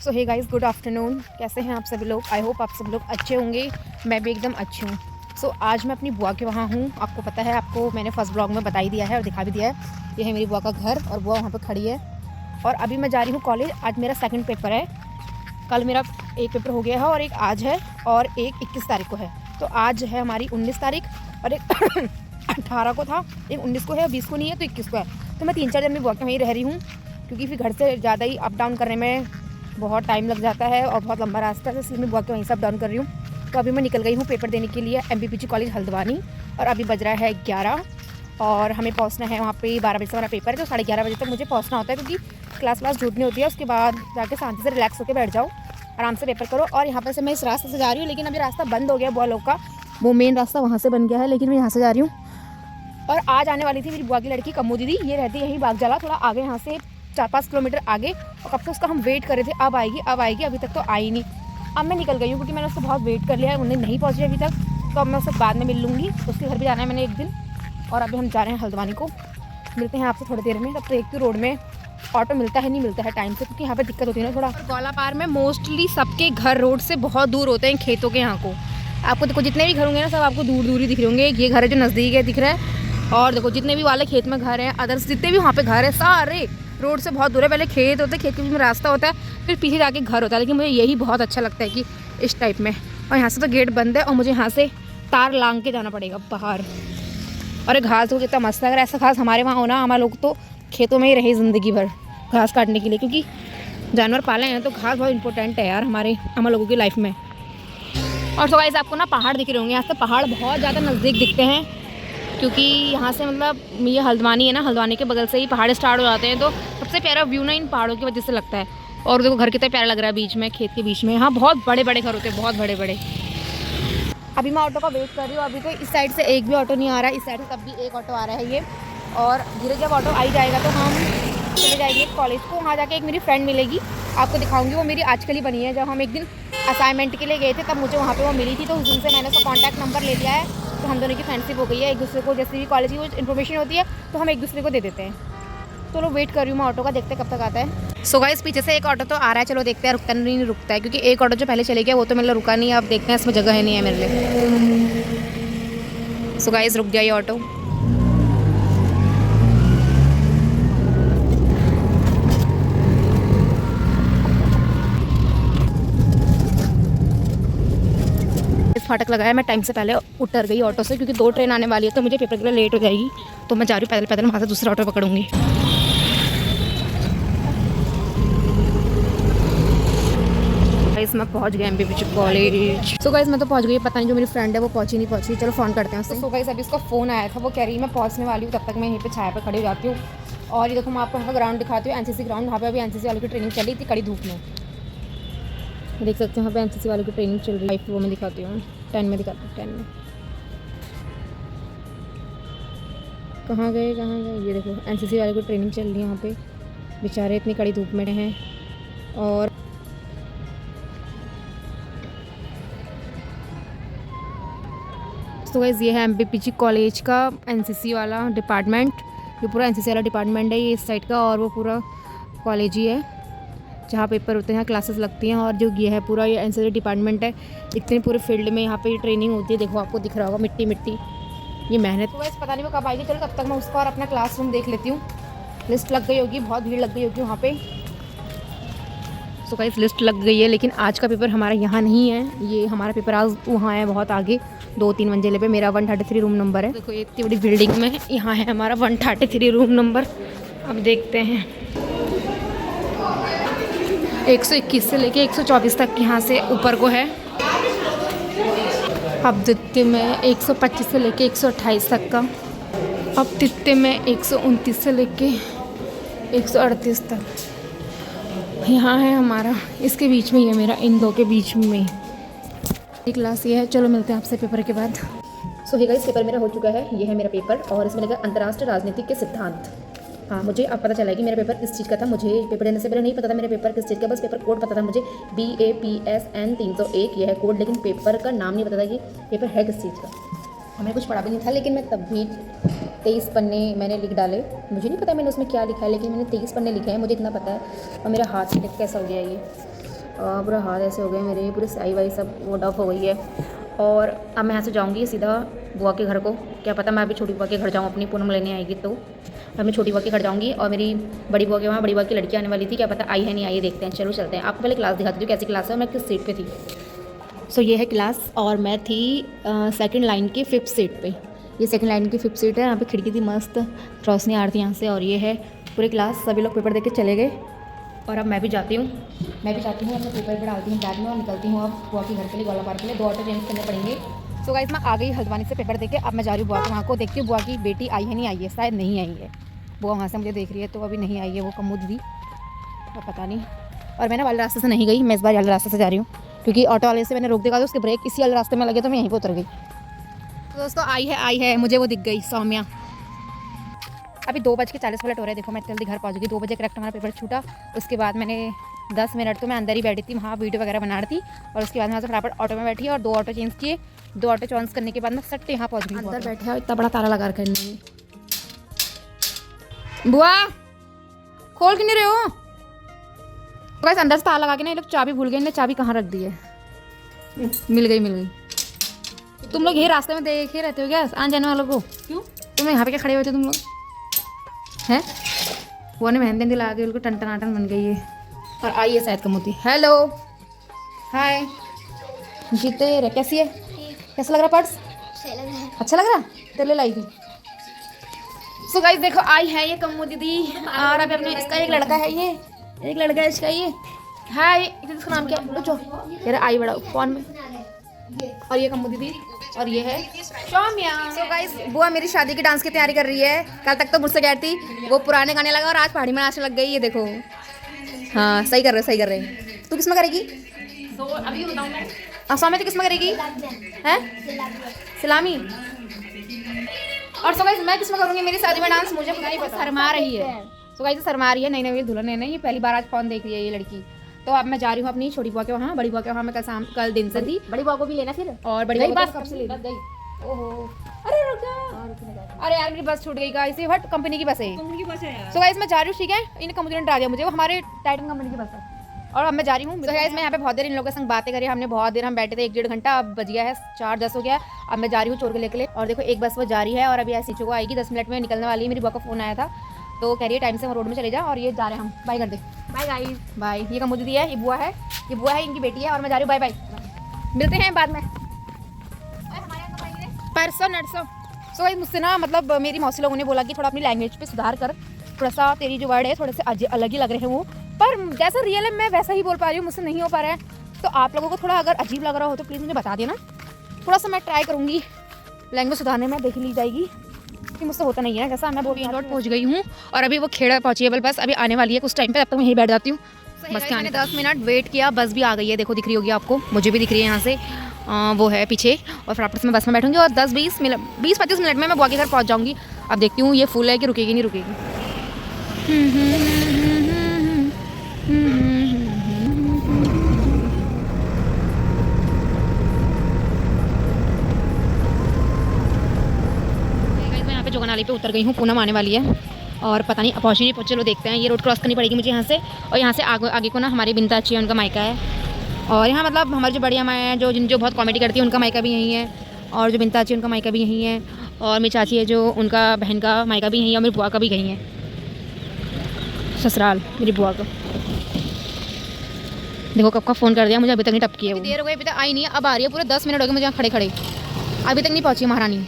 सो hey guys, good afternoon. कैसे हैं आप सभी लोग? आई होप आप सब लोग अच्छे होंगे। मैं भी एकदम अच्छी हूँ। सो आज मैं अपनी बुआ के वहाँ हूँ। आपको पता है, आपको मैंने फर्स्ट ब्लॉग में बता ही दिया है और दिखा भी दिया है। ये है मेरी बुआ का घर और बुआ वहाँ पर खड़ी है। और अभी मैं जा रही हूँ कॉलेज। आज मेरा सेकंड पेपर है। कल मेरा एक पेपर हो गया है और एक आज है और एक 21 तारीख को है। तो आज है हमारी 19 तारीख और एक 18 को था, एक 19 को है, 20 को नहीं है तो 21 को है। तो मैं 3-4 दिन में बुआ के वहीं रह रही हूँ, क्योंकि फिर घर से ज़्यादा ही अप डाउन करने में बहुत टाइम लग जाता है और बहुत लंबा रास्ता है, इसलिए मैं बुआ के वहीं से अप डाउन कर रही हूँ। तो अभी मैं निकल गई हूँ पेपर देने के लिए MPPG कॉलेज हल्द्वानी। और अभी बज रहा है 11 और हमें पहुँचना है वहाँ पे 12 बजे से हमारा पेपर है। तो 11:30 बजे तक मुझे पहुँचना होता है, क्योंकि क्लास छूटनी होती है। उसके बाद जाके शांति से रिलैक्स होकर बैठ जाओ, आराम से पेपर करो। और यहाँ पर से मैं इस रास्ते से जा रही हूँ, लेकिन अभी रास्ता बंद हो गया बुआ लोग का। वो मेन रास्ता वहाँ से बन गया है, लेकिन मैं यहाँ से जा रही हूँ। और आज आने वाली थी मेरी बुआ की लड़की कम्मू दीदी, ये रहती है यहीं बागजाला, थोड़ा आगे यहाँ से 4-5 किलोमीटर आगे। और कब से उसका हम वेट कर रहे थे, अब आएगी अब आएगी, अभी तक तो आई नहीं। अब मैं निकल गई हूँ, क्योंकि मैंने उससे बहुत वेट कर लिया है, उन्हें नहीं पहुँची अभी तक। तो अब मैं उससे बाद में मिल लूँगी। उसके घर भी जाना है मैंने एक दिन। और अभी हम जा रहे हैं हल्द्वानी को। मिलते हैं आपसे थोड़ी देर में। तब तो एक तो रोड में ऑटो मिलता है नहीं मिलता है टाइम से, क्योंकि यहाँ पे दिक्कत होती है ना थोड़ा। गौला पार में मोस्टली सबके घर रोड से बहुत दूर होते हैं, खेतों के यहाँ को। आपको देखो जितने भी घर होंगे ना, सब आपको दूर दूर ही दिख रहे होंगे। ये घर है जो नज़दीक है, दिख रहा है। और देखो जितने भी वाले खेत में घर हैं, अदर्स जितने भी वहाँ पे घर है, सारे रोड से बहुत दूर है। पहले खेत होते हैं, खेत के बीच में रास्ता होता है, फिर पीछे जाके घर होता है। लेकिन मुझे यही बहुत अच्छा लगता है कि इस टाइप में। और यहाँ से तो गेट बंद है और मुझे यहाँ से तार लांग के जाना पड़ेगा बाहर। और घास तो कितना मस्त है। अगर ऐसा घास हमारे वहाँ होना, हमारे लोग तो खेतों में ही रहे ज़िंदगी भर घास काटने के लिए, क्योंकि जानवर पाले हैं तो घास बहुत इंपॉर्टेंट है यार हम लोगों की लाइफ में। और तो गाइस आपको ना पहाड़ दिख रहे होंगे, यहाँ से पहाड़ बहुत ज़्यादा नज़दीक दिखते हैं, क्योंकि यहाँ से मतलब ये हल्द्वानी है ना, हल्द्वानी के बगल से ही पहाड़ स्टार्ट हो जाते हैं। तो सबसे प्यारा व्यू ना इन पहाड़ों की वजह से लगता है। और देखो घर कितना प्यारा लग रहा है बीच में, खेत के बीच में। हाँ बहुत बड़े बड़े घर होते हैं, बहुत बड़े बड़े। अभी मैं ऑटो का वेट कर रही हूँ। अभी तो इस साइड से एक भी ऑटो नहीं आ रहा है, इस साइड से तब भी एक ऑटो आ रहा है ये। और धीरे जब ऑटो आई जाएगा तो हम चले जाएंगे कॉलेज को। वहाँ जाके एक मेरी फ्रेंड मिलेगी, आपको दिखाऊंगी। वो मेरी आजकल ही बनी है। जब हम एक दिन असाइनमेंट के लिए गए थे तब मुझे वहाँ पे वो मिली थी, तो उस दिन से मैंने उसका कॉन्टैक्ट नंबर ले लिया है। तो हम दोनों की फ्रेंडशिप हो गई है। एक दूसरे को जैसे भी कॉलेज की कुछ इन्फॉर्मेशन होती है तो हम एक दूसरे को दे देते हैं। चलो वेट कर रही हूँ मैं ऑटो का, देखते हैं कब तक आता है। सो गाइस पीछे से एक ऑटो तो आ रहा है, चलो देखते हैं रुकता नहीं रुकता है, क्योंकि एक ऑटो जो पहले चले गया वो तो मेरे लिए रुका नहीं है। अब देखते हैं इसमें जगह है नहीं है मेरे लिए। सो गाइस रुक गया ये ऑटो। फाटक लगा है, मैं टाइम से पहले उतर गई ऑटो से, क्योंकि 2 ट्रेन आने वाली है तो मुझे पेपर के लिए लेट हो जाएगी। तो मैं जा रही हूँ पैदल पैदल, वहाँ से दूसरा ऑटो पकड़ूंगी। गाइस मैं पहुँच गई MPPG कॉलेज। सो गाइस मैं तो पहुँच गई, पता नहीं जो मेरी फ्रेंड है वो पहुँची नहीं पहुँची। चलो फ़ोन करते हैं उससे। सो गाइस अभी उसका फ़ोन आया था, वो कह रही है मैं पहुँचने वाली हूँ, तब तक मैं यहीं पे छाया पर खड़ी हो जाती हूँ। और ये देखो मैं आपको यहाँ का ग्राउंड दिखाती हूँ, NCC ग्राउंड। वहाँ पे अभी NCC वालों की ट्रेनिंग चल रही थी कड़ी धूप में, देख सकते हैं। यहाँ पे NCC वालों की ट्रेनिंग चल रही है। वो मैं दिखाती हूँ, 10 में दिखाती हूँ, 10 में। कहाँ गए ये देखो NCC वालों की ट्रेनिंग चल रही है। यहाँ पे बेचारे इतनी कड़ी धूप में हैं। और तो गाइस ये है MPPG कॉलेज का NCC वाला डिपार्टमेंट। ये पूरा NCC वाला डिपार्टमेंट है ये इस साइड का, और वो पूरा कॉलेज ही है जहाँ पेपर होते हैं, क्लासेस लगती हैं। और जो ये है पूरा ये NCC डिपार्टमेंट है। इतने पूरे फील्ड में यहाँ पे ट्रेनिंग होती है। देखो आपको दिख रहा होगा मिट्टी मिट्टी, ये मेहनत। तो वैसे पता नहीं वो कब आएगी। चलो तब तक मैं उसका और अपना क्लासरूम देख लेती हूँ। लिस्ट लग गई होगी, बहुत भीड़ लग गई होगी वहाँ पे। सो गाइस लिस्ट लग गई है, लेकिन आज का पेपर हमारा यहाँ नहीं है। ये हमारा पेपर आज वहाँ है बहुत आगे, 2-3 मंजिले पे। मेरा 133 रूम नंबर है। देखो ये इतनी बड़ी बिल्डिंग में यहाँ है हमारा 133 रूम नंबर। अब देखते हैं 121 से लेके 124 तक यहाँ से ऊपर को है। अब द्वितीय में 125 से लेके 128 तक का। अब तृतीय में 129 से लेके 138 तक यहाँ है हमारा। इसके बीच में ही है मेरा, इन दो के बीच में ही क्लास ये है। चलो मिलते हैं आपसे पेपर के बाद। सो हे गाइस पेपर मेरा हो चुका है, ये है मेरा पेपर। और इसमें लगा अंतर्राष्ट्रीय राजनीतिक के सिद्धांत। हाँ मुझे अब पता चला कि मेरा पेपर किस चीज़ का था। मुझे पेपर देने से पहले नहीं पता था मेरा पेपर किस चीज़ का, बस पेपर कोड पता था मुझे BAPSN 301 ये है कोड, लेकिन पेपर का नाम नहीं पता था कि पेपर है किस चीज़ का। हमें कुछ पढ़ा भी नहीं था, लेकिन मैं तब भी 23 पन्ने मैंने लिख डाले। मुझे नहीं पता मैंने उसमें क्या लिखा है, लेकिन मैंने 23 पन्ने लिखे हैं, मुझे इतना पता है। और मेरा हाथ से कैसा हो गया ये। पूरा हाथ ऐसे हो गए मेरे, पूरी साई वाई सब वो डफ हो गई है। और अब मैं यहाँ से जाऊँगी सीधा बुआ के घर को। क्या पता मैं अभी छोटी बुआ के घर जाऊँ, अपनी पूनम लेने आएगी तो मैं अपनी छोटी बुआ के घर जाऊँगी। और मेरी बड़ी बुआ के वहाँ बड़ी बुआ की लड़की आने वाली थी, क्या पता आई है नहीं आई है, देखते हैं। चलो चलते हैं, आपको पहले क्लास दिखाती हूँ कैसी क्लास है और मैं किस सीट पर थी। सो ये है क्लास और मैं थी सेकंड लाइन की 5th सीट पे। ये सेकंड लाइन की 5th सीट है। यहाँ पे खिड़की थी, मस्त रोशनी आ रही थी यहाँ से। और ये है पूरी क्लास, सभी लोग पेपर दे के चले गए और अब मैं भी जाती हूँ अपने पेपर पर डालती हूँ बैग में और निकलती हूँ अब बुआ के घर के लिए, गोला पार्क के लिए। 2 ऑटो चेंज करने पड़ेंगे। सो गाइस मैं आ गई हल्द्वानी से पेपर देके। अब मैं जा रही हूँ बुआ के वहाँ को, देखती हूँ बुआ की बेटी आई है नहीं आई है, शायद नहीं आई है। बुआ वहाँ से मुझे देख रही है तो अभी नहीं आई है वो कम्मू दीदी, और पता नहीं। और मैं ना वाले रास्ते से नहीं गई, मैं इस बार वाले रास्ते से जा रही हूँ क्योंकि ऑटो वाले से मैंने रोक दिया था, उसके ब्रेक इसी वाले रास्ते में लगे तो मैं यहीं पर उतर गई। तो दोस्तों आई है मुझे वो दिख गई, सौम्या। अभी 2:40 हो रहे हैं। देखो मैं जल्दी घर पहुँच गई, 2 बजे करेक्ट हमारा पेपर छूटा। उसके बाद मैंने 10 मिनट तो मैं अंदर ही बैठी थी, वहाँ वीडियो वगैरह बना रही थी। और उसके बाद मैं से फटाफट ऑटो में बैठी और 2 ऑटो चेंज किए। 2 ऑटो चेंज करने के बाद मैं सट्टे यहाँ पहुँच गई। अंदर बैठे और इतना बड़ा ताला लगा कर नहीं। बुआ खोल क्यों नहीं रहे हो? बस अंदर से ताला लगा के ना ये लोग चाबी भूल गए, इन्हें चाबी कहाँ रख दी है। मिल गई। तुम लोग ये रास्ते में देखे रहते हो क्या आने जाने वालों को? क्यों तुम यहाँ पे क्या खड़े हुए थे तुम लोग हैं? वो ने मेहंदी दिला के उनको टन बन गई है। और आई है शायद कमोती। हेलो हाय जीते रे, कैसी है? कैसा लग रहा पर्स? अच्छा लग रहा? तेरे लिए लाई थी। सो गाइस देखो आई है ये कम्मू दीदी। और अभी अपने इसका एक लड़का है, ये एक लड़का है इसका, ये हाय इसका नाम क्या है? यार आई बड़ा फोन में। और ये कम्मू दीदी और ये है सौम्या। सो गाइस बुआ मेरी शादी की डांस की तैयारी कर रही है। कल तक तो मुझसे कहती थी वो पुराने गाने लगा और आज पहाड़ी में नाचने लग गई। ये देखो हाँ सही कर रहे। तू किस में करेगी? अभी बताऊँ मैं। सौम्या तो किस में करेगी? हैं सलामी। और सो गाइस मैं किस में करूँगी मेरी शादी में डांस? मुझे पता नहीं, शर्मा रही है। सो गाइस शर्मा रही है, नई दुल्हन है, ये पहली बार आज फोन देख रही है ये लड़की। तो अब मैं जा रही हूँ अपनी छोटी बुआ के वहाँ। बड़ी बुआ के वहाँ मैं कल दिन से थी। बड़ी बुआ को भी लेना फिर। और बड़ी बुआ कब से लेना? ओहो अरे रुक जा, अरे यार मेरी बस छूट गई गाइस, ये व्हाट कंपनी की बस है यार। सो गाइस मैं जा रही हूँ, ठीक है? इन्हें कंपनी ने डरा दिया मुझे, वो हमारे टाइटन कंपनी की बस है। और अब मैं जा रही हूँ। तो गाइस मैं यहाँ पे बहुत देर इन लोगों के संग बातें करी, हमने बहुत देर हम बैठे थे, 1-1.5 घंटा। अब बज गया है 4:10 हो गया। अब मैं जा रही हूँ चोर के लेके। और देखो एक बस वो जा रही है और अभी ऐसी चो आएगी 10 मिनट में निकलने वाली है। मेरी बुआ का फोन आया था तो कह रही है टाइम से हम रोड में चले जा। और ये जा रहे हैं हम, बाय कर दे। Bye guys bye. ये कम्मू दीदी है, ये बुआ है, इनकी बेटी है। और मैं जा रही हूँ, बाय बाय, मिलते हैं बाद में परसों नरसों। सो भाई मुझसे ना मतलब मेरी मौसी लोगों ने बोला कि थोड़ा अपनी लैंग्वेज पे सुधार कर, थोड़ा सा तेरी जो वर्ड है थोड़े से अलग ही लग रहे हैं वो, पर जैसा रियल है मैं वैसा ही बोल पा रही हूँ, मुझसे नहीं हो पा रहा है। तो आप लोगों को थोड़ा अगर अजीब लग रहा हो तो प्लीज़ मुझे बता देना, थोड़ा सा मैं ट्राई करूँगी लैंग्वेज सुधारने में, देख ली जाएगी कि मुझसे होता नहीं है जैसा। मैं मेन रोड पहुँच गई हूँ और अभी वो खेड़ा पहुँची है, बस अभी आने वाली है कुछ टाइम पे, तब तक मैं यहीं बैठ जाती हूँ। बस के आने 10 मिनट वेट किया, बस भी आ गई है, देखो दिख रही होगी आपको, मुझे भी दिख रही है यहाँ से। वो है पीछे और फटाफट से मैं बस में बैठूंगी और 20-25 मिनट में मैं बुआ के घर पहुँच जाऊँगी। अब देखती हूँ ये फुल है कि रुकेगी नहीं रुकेगी। मैं यहाँ पे जोगनाली पे उतर गई हूँ, पूनम आने वाली है और पता नहीं पहुँची नहीं पहुँचे, चलो देखते हैं। ये रोड क्रॉस करनी पड़ेगी मुझे यहाँ से, और यहाँ से आगे को ना हमारी बिनता अच्छी है, उनका मायका है। और यहाँ मतलब हमारी जो बड़ी अम्मा है जो बहुत कॉमेडी करती है, उनका मायका भी यहीं है। और जो बिनता अच्छी है उनका मायका भी यहीं है। और मेरी चाची है जो उनका बहन का मायका भी यहीं है, और मेरी बुआ का भी यहीं है, ससुराल मेरी बुआ का। देखो कब का फ़ोन कर दिया मुझे, अभी तक नहीं टपकी है, वो देर हो गई अभी तक आई नहीं है। अब आ रही है, पूरे 10 मिनट हो गए मुझे यहाँ खड़े अभी तक नहीं पहुँची महारानी।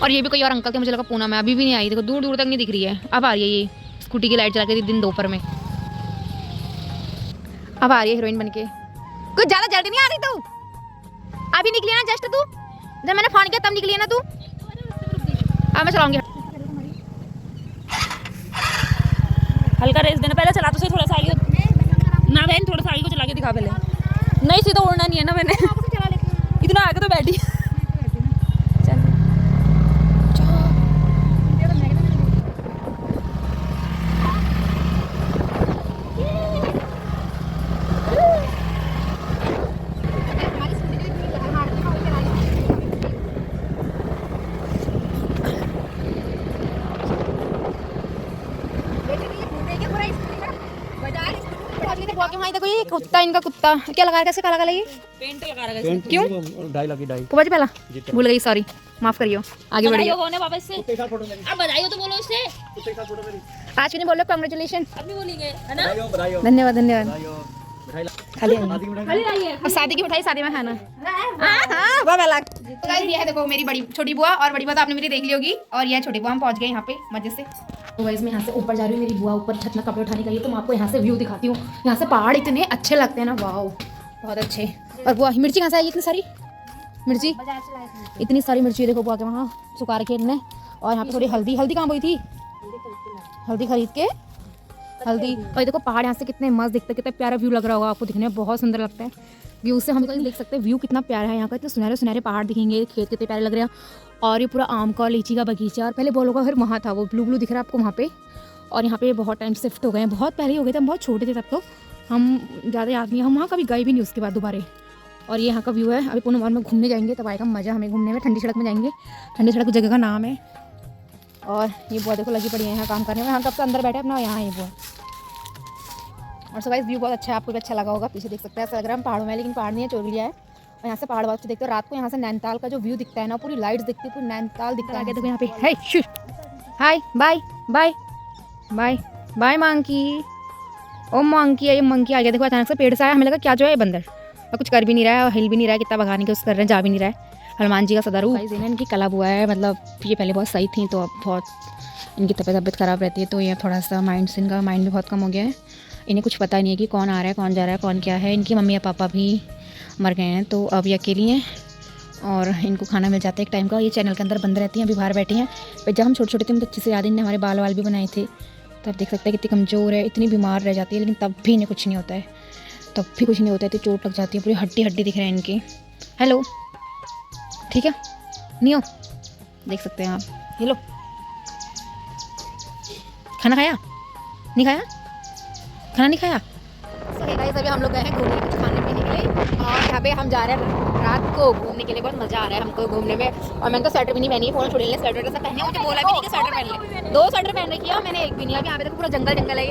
और ये भी कोई और अंकल थे, मुझे लगा पूनम है, अभी भी नहीं आई। देखो दूर दूर तक नहीं दिख रही है। अब आ रही है ये स्कूटी की लाइट जला के दिन दोपहर में, अब आ रही है हीरोइन बन के। कुछ ज़्यादा जल्दी नहीं आ रही तू, अभी निकली ना जस्ट तू, जब मैंने फ़ोन किया तब निकली है ना तू। अब मैं चलाऊंगी, हल्का रेस देना, पहले चला तो सही, थोड़ा सा आगे ना बहन, थोड़ा सा आगे को चला के दिखा पहले। नहीं सीधा उड़ना नहीं है ना मैंने, इतना आगे तो बैठी। देखो ये कुत्ता, इनका कुत्ता क्या लगा है, कैसे काला काला ये पेंट लगा रखा है। क्यों? डाई लगी डाई। को बजे पहला भूल गई, सॉरी माफ करियो, आगे बढ़िए। कौन है वापस से? अब बधाई तो बोलो उससे। आज क्यों नहीं बोल रहे कांग्रेचुलेशन? अब नहीं बोलेंगे है ना? धन्यवाद धन्यवाद। खाली खाली आई है। और शादी की मिठाई शादी में खाना। हाँ वो अलग। तो गाइस ये है देखो मेरी बड़ी छोटी बुआ, और बड़ी बुआ तो आपने मेरी देख ली होगी, और ये छोटी बुआ। हम पहुंच गए यहाँ पे मजे से। तो गाइस मैं यहाँ से ऊपर जा रही हूँ, मेरी बुआ ऊपर छत में कपड़े उठाने गई है, तो मैं आपको यहाँ से व्यू दिखाती हूँ। यहाँ से पहाड़ इतने अच्छे लगते हैं ना, वाह बहुत अच्छे। और बुआ मिर्ची कहाँ से आई इतनी सारी मिर्ची? इतनी सारी मिर्ची देखो बुआ के वहाँ सुखा रखी इनने। और यहाँ पे थोड़ी हल्दी, हल्दी कहाँ बोई थी? हल्दी खरीद के हल्दी। और ये देखो पहाड़ यहाँ से कितने मस्त दिखते हैं, कितना प्यारा व्यू लग रहा होगा आपको, दिखने में बहुत सुंदर लगता है। व्यू से हम देख सकते हैं व्यू कितना प्यारा है यहाँ का, इतने सुनहरे सुनहरे पहाड़ दिखेंगे, खेत कितने प्यारे लग रहे हैं। और ये पूरा आम का और लीची का बगीचा। और पहले बोलो का फिर वहाँ था, वो ब्लू ब्लू दिख रहा है आपको वहाँ पे। और यहाँ पे बहुत टाइम शिफ्ट हो गए हैं, बहुत पहले हो गए थे, हम बहुत छोटे थे तब, तो हम ज़्यादा याद नहीं, हम वहाँ कभी गए भी नहीं उसके बाद दोबारा। और ये यहाँ का व्यू है। अभी पूनम में घूमने जाएंगे तब आएगा मज़ा हमें घूमने में। ठंडी सड़क में जाएंगे, ठंडी सड़क जगह का नाम है। और ये बुआ देखो लगी पड़ी है यहाँ काम करने में, हम तब से अंदर बैठे अपना यहाँ ये बुआ। और सो गाइस व्यू बहुत अच्छा है, आपको भी अच्छा लगा होगा। पीछे देख सकते हैं, ऐसा लग रहा है हम पहाड़ों में, लेकिन पहाड़ नहीं है, चोर लिया है। और यहाँ से पहाड़ वापस देखते हो रात को, यहाँ से नैनीताल का जो व्यू दिखता है ना, पूरी लाइट्स दिखती है, पूरी नैनीताल दिखता है। देखो यहाँ पे hi bye bye bye bye monkey. Oh monkey है, ये मंकी आ गया देखो अचानक से पेड़ से आया, हमें लगा क्या जो है ये बंदर, और कुछ कर भी नहीं रहा है और हिल भी नहीं रहा है, कितना भगाने की कोशिश कर रहे हैं, जा भी नहीं रहा है। हनुमान जी का सदर हूँ। इनकी कला बुआ है, मतलब ये पहले बहुत सही थी, तो अब बहुत इनकी तबीयत ख़राब रहती है, तो ये थोड़ा सा माइंड से, इनका माइंड भी बहुत कम हो गया है। इन्हें कुछ पता नहीं है कि कौन आ रहा है, कौन जा रहा है, कौन क्या है। इनकी मम्मी या पापा भी मर गए हैं, तो अब ये अकेली हैं और इनको खाना मिल जाता है एक टाइम का। ये चैनल के अंदर बंद रहती हैं, अभी बाहर बैठी हैं। पर जब हम छोटे छोटे थे मुझे अच्छे से याद, इन्हें हमारे बाल वाल भी बनाए थे, तब देख सकते हैं कितनी कमज़ोर है, इतनी बीमार रह जाती है, लेकिन तब भी इन्हें कुछ नहीं होता है, तब भी कुछ नहीं होता है, तो चोट लग जाती है, पूरी हड्डी हड्डी दिख रहे हैं इनकी। हेलो ठीक है नहीं हो, देख सकते हैं आप। हेलो खाना खाया नहीं खाया, खाना नहीं खाया। सही गाइस अभी हम लोग गए हैं घूमने कुछ खाने पीने के लिए, और यहाँ पे हम जा रहे हैं रात को घूमने के लिए। बहुत मज़ा आ रहा है हमको घूमने में। और मैंने तो स्वेटर भी नहीं पहनी है, फोन छोड़ ले स्वेटर कैसा पहने, मुझे बोला भी नहीं कि स्वेटर पहन ले। 2 स्वेटर पहन रखी है, मैंने एक भी नहीं। अभी यहाँ पे तो पूरा जंगल जंगल है,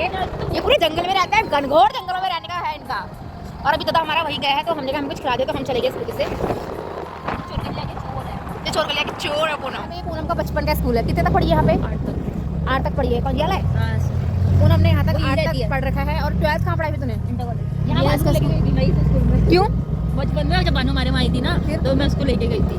ये पूरे जंगल में रहता है, घनघोर जंगलों में रहने का है इनका। और अभी तो हमारा वही गया है, तो हम जगह हम कुछ खिला दे, तो हम चले गए स्कूल से। चोर गलिया के चोर है पूनम का बचपन का स्कूल है। कितने तक पढ़ी है यहाँ पे? 8 तक पढ़ी है। कौन गया है? पूनम ने यहाँ तक 8 तक पढ़ रखा है। और 12th कहाँ पढ़ाई थी तूने? क्यों? बचपन में जब बानो हमारे वहाँ आई थी ना, तो मैं उसको लेके गई थी।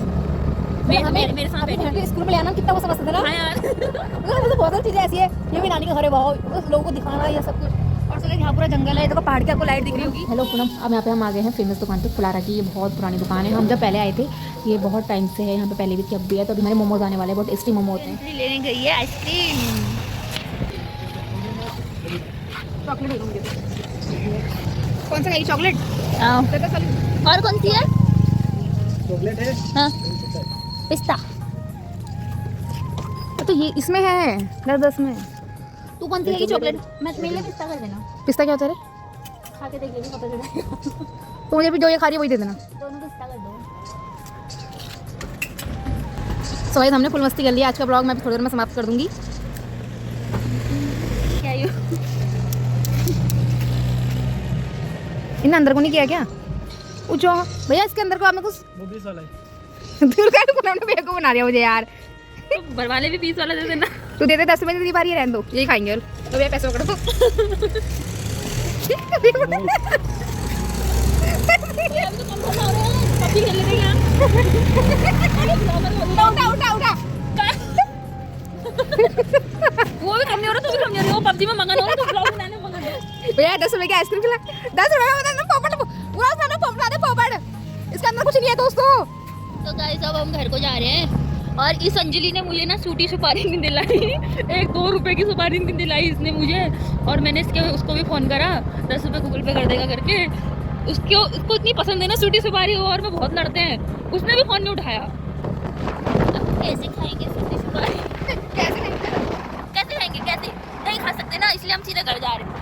मेरे साथ बैठी स्कूल में ले आना, कितना वो समझते थे ना। हाँ यार तो बहुत सारी चीजें ऐसी है, ये भी नानी का घर है, वाह बस लोगों को दिखाना ये सब कुछ। और सुने यहाँ पूरा जंगल है, देखो पहाड़ की आपको लाइट दिख रही होगी। हेलो पूनम, अब यहाँ पे हम आ गए हैं फेमस दुकान पे, फुलारा की। ये बहुत पुरानी दुकान है, हम जब पहले आए थे, ये बहुत टाइम से है यहाँ पे, पहले भी थी अब भी है। तो अभी हमारे मोमोज आने वाले हैं, बहुत टेस्टी मोमो होते हैं। लेने गई है आइसक्रीम। चॉकलेट कौन सा खाएगी? चॉकलेट और कौन सी है? चॉकलेट है। हाँ पिस्ता। तो ये इसमें है 10 में। तू कौन सी लेगी चॉकलेट? मैं मेरे लिए पिस्ता कर देना। पिस्ता क्या होता है? खा के देख लेगी पता चलेगा। तो मुझे भी जो ये खा रही है वही दे देना। दोनों पिस्ता कर दो। सो गाइस हमने फुल मस्ती कर लिया। आज का ब्लॉग मैं थोड़ी देर में समाप्त कर दूंगी। क्या यू इन अंदर को नहीं किया क्या? जो भैया इसके अंदर को आपने कुछ वो 20 वाला है। दुर्गा को हमने बेवकूफ बना दिया मुझे यार। तो घर वाले भी 20 वाला दे देना। तू दे दे 10 रुपये, बारी रहने दो, यही खाएंगे। और तो भैया पैसे पकड़ो। उठा उठा उठा। वो भी कम नहीं हो रहा, तू भी कम नहीं हो रही। वो पबजी में मगन हो रहा, तू ब्लॉग बनाने में मगन है। भैया 10 रुपये की आइसक्रीम खिला। 10 रुपये में बता पोपट पूरा उसने पोपट दे पोपट। इसके अंदर कुछ नहीं है दोस्तों। तो गाइस अब हम घर को जा रहे हैं, और इस अंजलि ने मुझे ना सूटी सुपारी नहीं दिलाई। 1-2 रुपए की सुपारी नहीं दिलाई इसने मुझे, और मैंने उसको भी फ़ोन करा 10 रुपये गूगल पे कर देगा करके। उसको इतनी पसंद है ना सूटी सुपारी, और मैं बहुत लड़ते हैं, उसने भी फ़ोन नहीं उठाया। अब कैसे खाएंगे सूटी सुपारी? कैसे खाएंगे? कैसे नहीं खा सकते ना, इसलिए हम सीधे घर जा रहे हैं।